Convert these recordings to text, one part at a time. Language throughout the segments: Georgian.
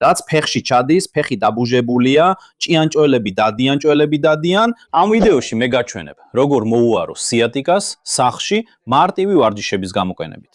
რაც ფეხში ჩადის, ფეხი დაბუჟებულია, ჭიანჭველები დადიან. ამ ვიდეოში მე გაჩვენებ, როგორ მოუარო სიატიკას სახლში მარტივი ვარჯიშების გამოყენებით.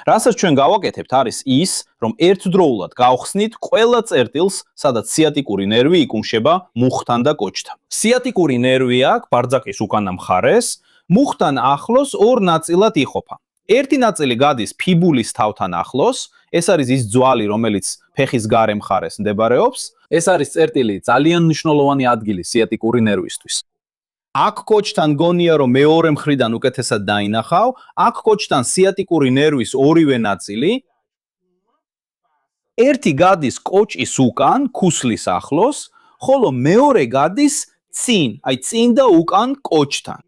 რასაც ჩვენ გავაკეთებთ არის ის, რომ ერთდროულად გავხსნით ყველა წერტილს, სადაც სიატიკური ნერვი იკუმშება მუხთან და კოჭთან. სიატიკური ნერვი აქვს ბარძაკის უკანა მხარეს, მუხთან ახლოს ორ ნაწილად იყოფა. ერთი ნაწილი გადის ფიბულის თავთან ახლოს, ეს არის ის ძვალი, რომელიც ფეხის გარე მხარეს მდებარეობს. ეს არის წერტილი ძალიან მნიშვნელოვანი ადგილი სიატიკური ნერვისთვის. აქ კოჭთან გონია, რომ მეორე მხრიდან უკეთესად დაინახავ, აქ კოჭთან სიატიკური ნერვის ორივე ნაწილი. ერთი გადის კოჭის უკან, ქუსლის ახლოს, ხოლო მეორე გადის წინ, წინ და უკან კოჭთან.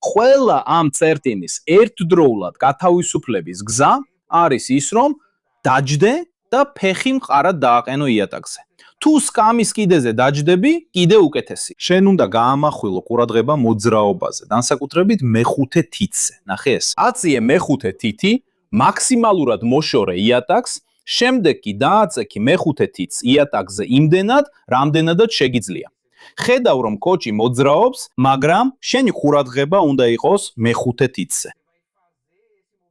ყველა ამ წერტილის ერთდროულად გათავისუფლების გზა არის ის, რომ დაჯდე და ფეხი მყარად დააყენო იატაკზე. თუ სკამის კიდეზე დაჯდები, კიდე უკეთესი. შენ უნდა გაამახვილო ყურადღება მოძრაობაზე, განსაკუთრებით მეხუთე თითზე. ნახე ეს. აწიე მეხუთე თითი, მაქსიმალურად მოშორე იატაკს, შემდეგ კი დააწექი მეხუთე თითს იატაკზე იმდენად, რამდენადაც შეგიძლია. ხედავ, რომ კოჭი მოძრაობს, მაგრამ შენი ყურადღება უნდა იყოს მეხუთე თითზე.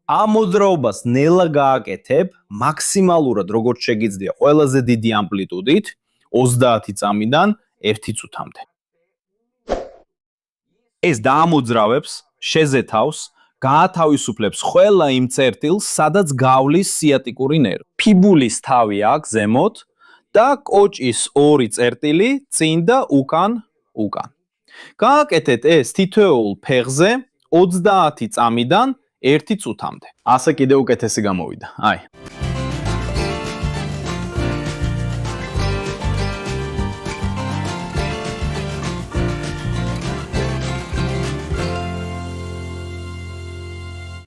ამ მოძრაობას ნელა გააკეთებ, მაქსიმალურად როგორც შეგიძლია, ყველაზე დიდი ამპლიტუდით, 30 წამიდან 1 წუთამდე. ეს დაამოძრავებს, შეზეთავს, გაათავისუფლებს ყველა იმ წერტილს, სადაც გავლის სიატიკური ნერვი. ფიბულის თავი აქვს ზემოთ და კოჭის ორი წერტილი წინ და უკან. გააკეთეთ ეს თითოეულ ფეხზე 30 წამიდან 1 წუთამდე. ასე კიდე უკეთესი გამოვიდა.